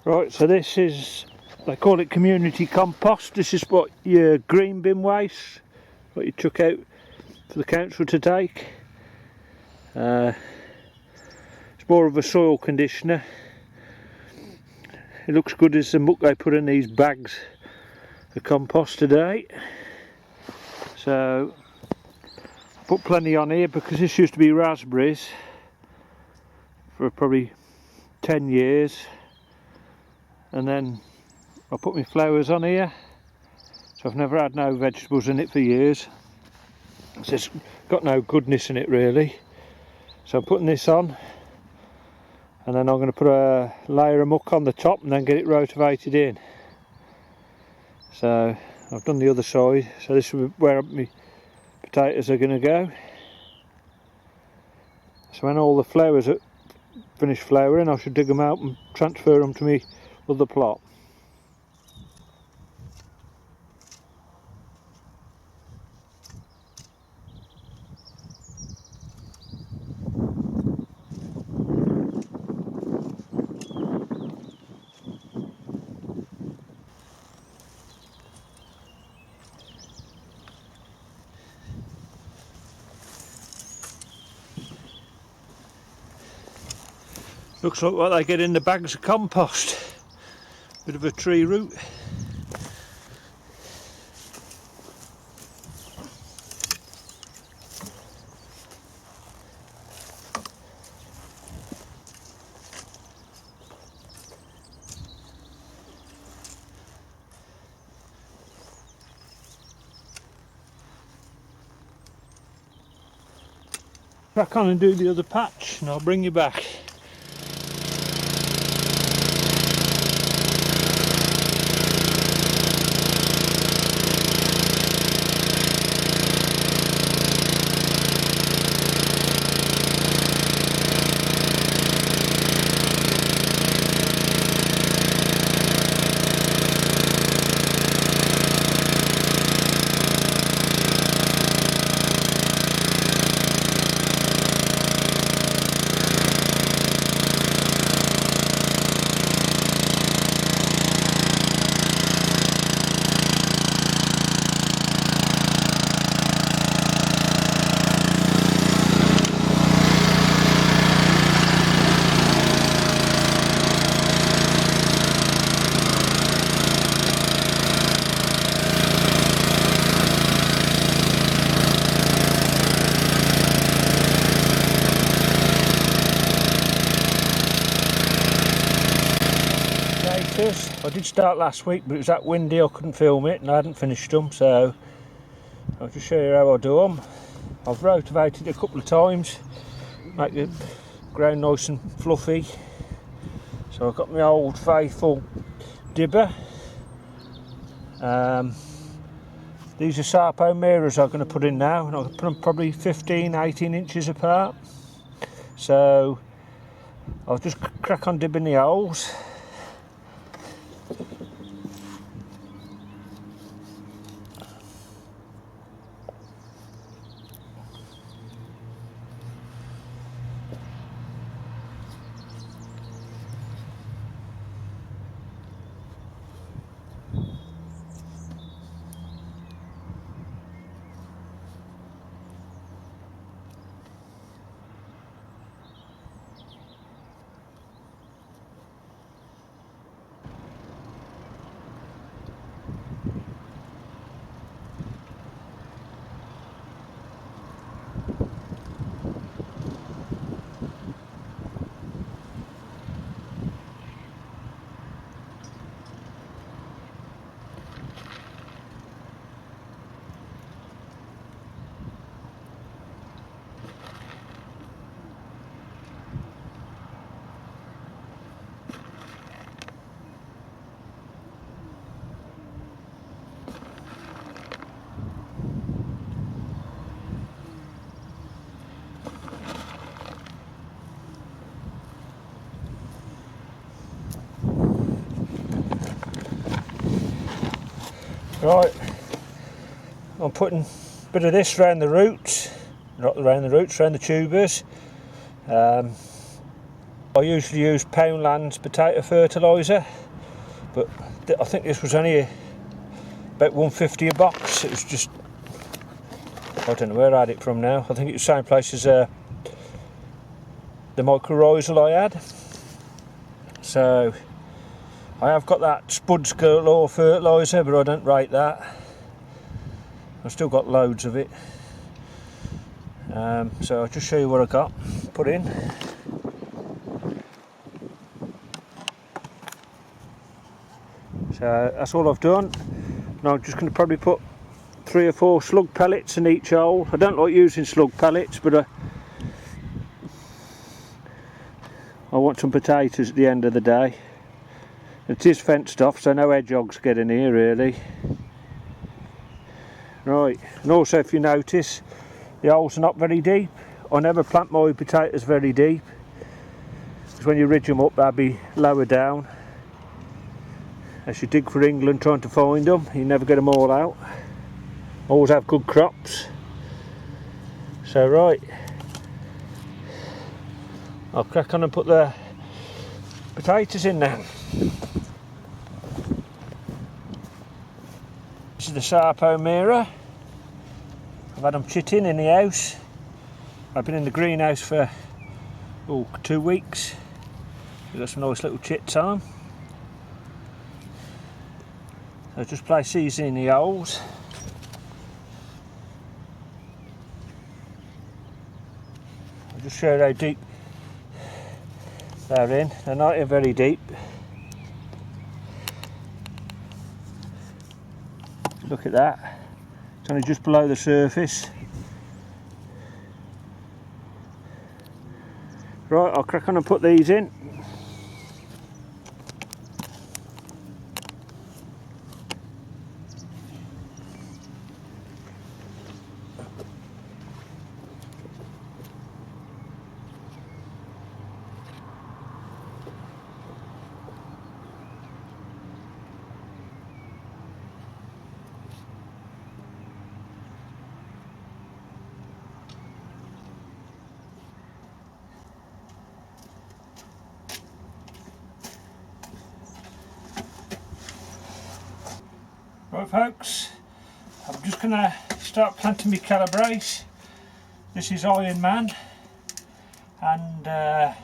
Right, so this is, they call it community compost. This is what your green bin waste, what you chuck out for the council to take. It's more of a soil conditioner. It looks good as the muck they put in these bags of compost today. So I put plenty on here because this used to be raspberries for probably 10 years. And then I put my flowers on here, so I've never had no vegetables in it for years. So it's got no goodness in it really. So I'm putting this on, and then I'm going to put a layer of muck on the top and then get it rotivated in. So I've done the other side, so this is where my potatoes are going to go. So when all the flowers are finished flowering, I should dig them out and transfer them to me other plot. Looks like what they get in the bags of compost. Bit of a tree root. Crack on and do the other patch and I'll bring you back. I did start last week, but it was that windy I couldn't film it and I hadn't finished them, so I'll just show you how I do them. I've rotivated it a couple of times, make the ground nice and fluffy. So I've got my old faithful dibber. These are Sarpo mirrors I'm going to put in now, and I'll put them probably 15-18 inches apart. So I'll just crack on dibbing the holes. Right, I'm putting a bit of this around the roots, not around the roots, around the tubers. I usually use Poundland's potato fertiliser, but I think this was only about £1.50 a box. It was just, I don't know where I had it from now. I think it was the same place as the mycorrhizal I had. So I have got that Spud's Galore fertiliser, but I don't rate that. I've still got loads of it. So I'll just show you what I got put in. So that's all I've done. Now I'm just going to probably put 3 or 4 slug pellets in each hole. I don't like using slug pellets, but I want some potatoes at the end of the day. It is fenced off, so no hedgehogs get in here really. Right, and also if you notice, the holes are not very deep. I never plant my potatoes very deep, because when you ridge them up they'll be lower down. As you dig for England trying to find them, you never get them all out. Always have good crops. So right, I'll crack on and put the potatoes in now. This is the Sarpo Mira. I've had them chitting in the house. I've been in the greenhouse for 2 weeks. We've got some nice little chits on them. So just place these in the holes. I'll just show you how deep they're in. They're not very deep. Look at that. It's only just below the surface. Right, I'll crack on and put these in. Right folks, I'm just going to start planting my calabrese. This is Iron Man, and I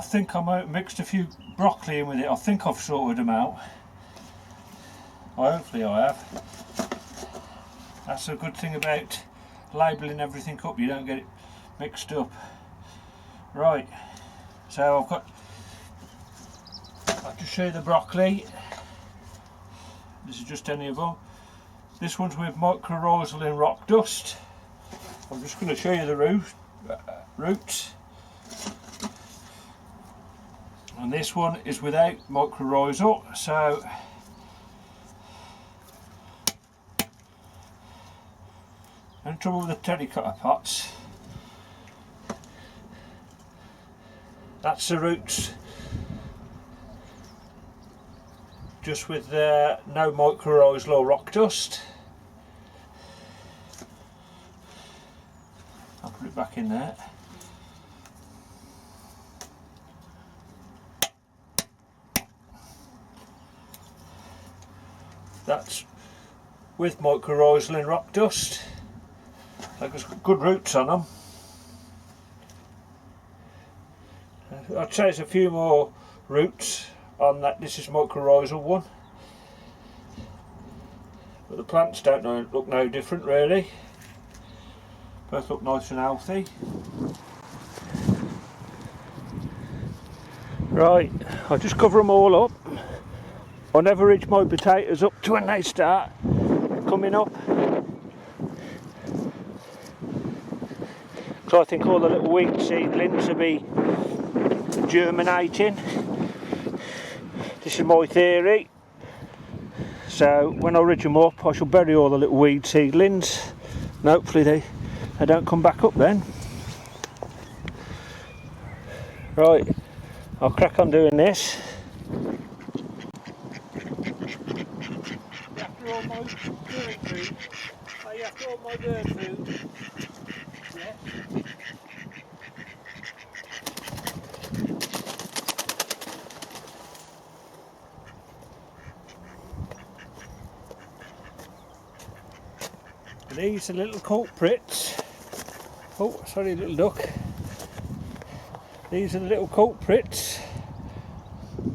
think I might have mixed a few broccoli in with it. I think I've sorted them out. Hopefully I have. That's a good thing about labelling everything up, you don't get it mixed up. Right, so I'll just show you the broccoli. This is just any of them. This one's with mycorrhizal in rock dust. I'm just going to show you the roots. And this one is without mycorrhizal. So no trouble with the terracotta pots. That's the roots. Just with no mycorrhizal or rock dust. I'll put it back in there. That's with mycorrhizal and rock dust. They've got good roots on them. I'd say there's a few more roots on that. This is mycorrhizal one, but the plants don't look no different really. Both look nice and healthy. Right, I'll just cover them all up. I never ridge my potatoes up to when they start coming up, because I think all the little weed seedlings will be germinating. This is my theory. So when I ridge them up, I shall bury all the little weed seedlings, and hopefully they don't come back up then. Right, I'll crack on doing this. After all my bird food, after all my bird food, yes. And these are little culprits. Oh, sorry, little duck. These are the little culprits.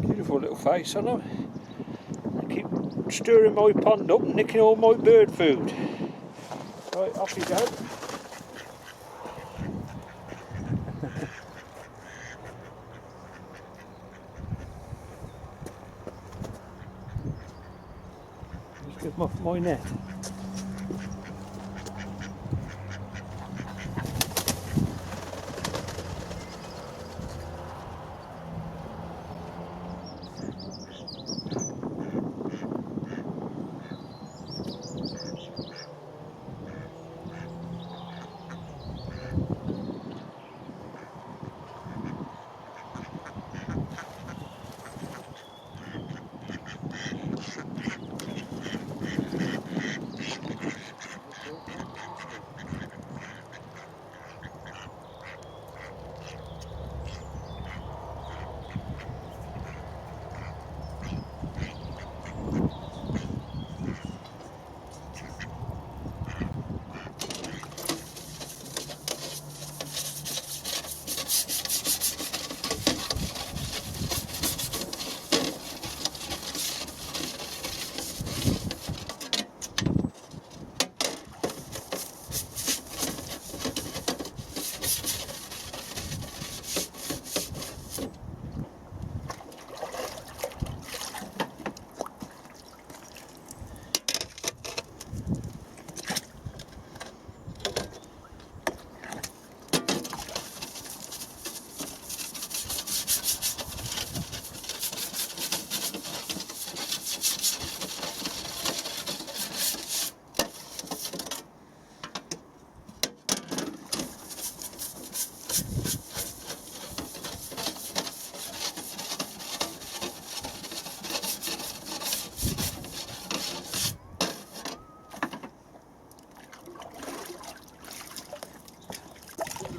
Beautiful little face on them. They keep stirring my pond up and nicking all my bird food. Right, off you go. Just get them off my net.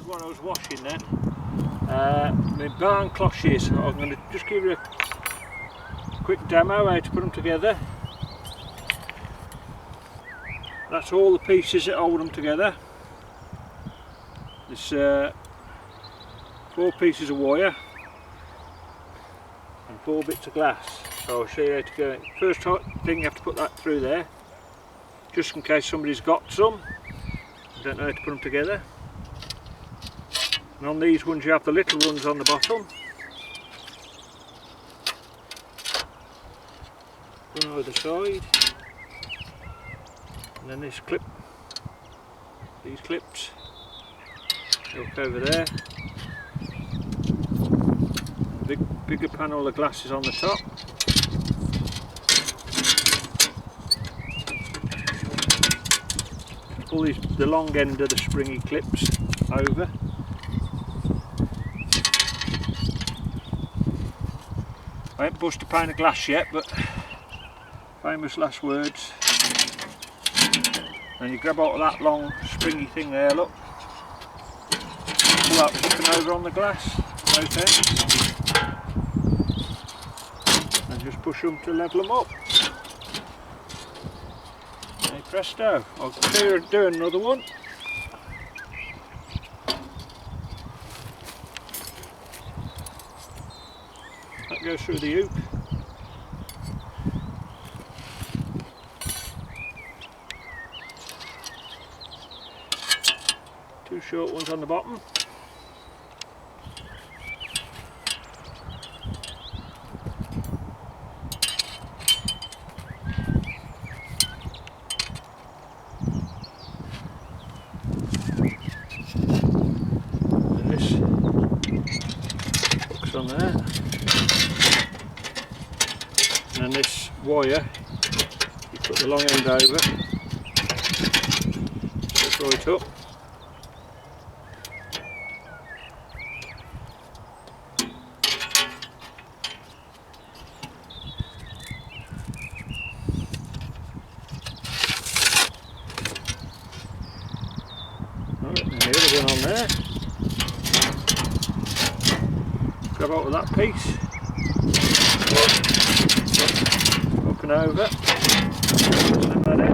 What I was washing then, my barn cloches. I'm going to just give you a quick demo how to put them together. That's all the pieces that hold them together. There's 4 pieces of wire and 4 bits of glass. So I'll show you how to go. First thing, you have to put that through there, just in case somebody's got some. I don't know how to put them together. And on these ones you have the little ones on the bottom. One either side. And then this clip, these clips, look over there. Bigger panel of glass is on the top. Pull the long end of the springy clips over. I haven't bust a pane of glass yet, but famous last words. And you grab out of that long springy thing there, look. Pull that flipping over on the glass, both ends. And just push them to level them up. Hey presto, I'll show you doing another one. That goes through the hoop. Two short ones on the bottom. And this hooks on there. And this wire, you put the long end over, throw it up, right, and the other one on there, grab out of that piece. Up and over, snap that in.